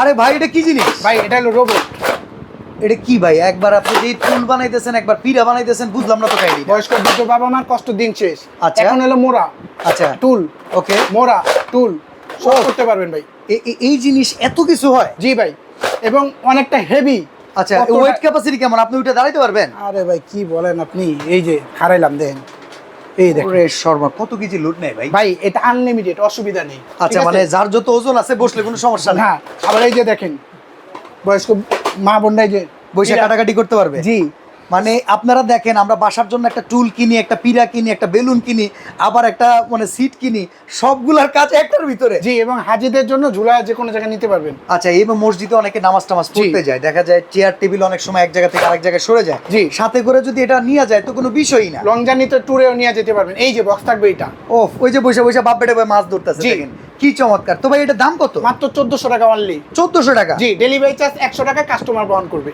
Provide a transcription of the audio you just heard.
আরে ভাই এটা কি জিনিস? ভাই এটা হলো রোবট। এটা কি ভাই? একবার আপনি যে টুল বানাইতেছেন, একবার পিড়া বানাইতেছেন, বুঝলাম না তো কাহিনী। বয়স্ক বৃদ্ধ বাবা মার কষ্ট দিন শেষ। আচ্ছা। এখন হলো মোড়া, আচ্ছা টুল, ওকে। মোড়া, টুল সব করতে পারবেন ভাই। এই জিনিস এত কিছু হয়? জি ভাই, এবং অনেকটা হেভি। আচ্ছা, ওয়েট ক্যাপাসিটি কেমন? আপনি ওইটা দাঁড়াইতে পারবেন? আরে ভাই কি বলেন আপনি, এই যে হারাইলাম দেখেন, এই দেখেন ওরে শর্মা, কত কেজি লোড নেয় ভাই? ভাই, এটা আনলিমিটেড, অসুবিধা নেই। আচ্ছা, ঠিক আছে? মানে যার যত ওজন আছে বসলে কোনো সমস্যা নেই? হ্যাঁ, আবার এই যে দেখেন বয়স্ক মা বোনরা এই যে বসে কাটাকাটি করতে পারবে? জি। মানে আপনারা দেখেন, আমরা বাসার জন্য একটা টুল কিনি, একটা পিড়া কিনি, একটা বেলুন কিনি, আবার একটা মানে সিট কিনি, সবগুলার কাজ একটার ভিতরে। জি, এবং হাজিদের জন্য ঝুলায় যে কোনো জায়গায় নিতে পারবেন। আচ্ছা, এই মসজিদে অনেকে নামাজ টামাজ পড়তে যায়, দেখা যায় চেয়ার টেবিল অনেক সময় এক জায়গা থেকে আরেক জায়গায় সরে যায়। জি। সাথে করে যদি এটা নিয়ে যায় তো কোনো বিষয়ই না। লং জার্নিতে ট্যুরেও নিয়ে যেতে পারবেন। এই যে বক্স থাকবে এটা। ওফ, ওই যে বসে বসে বাপ বেটা ভাই মাছ ধরতেছে, জি। দেখেন কি চমৎকার। তো ভাই এটা দাম কত? মাত্র 1400 টাকা অনলি। 1400 টাকা? জি, ডেলিভারি চার্জ 100 টাকা কাস্টমার বহন করবে।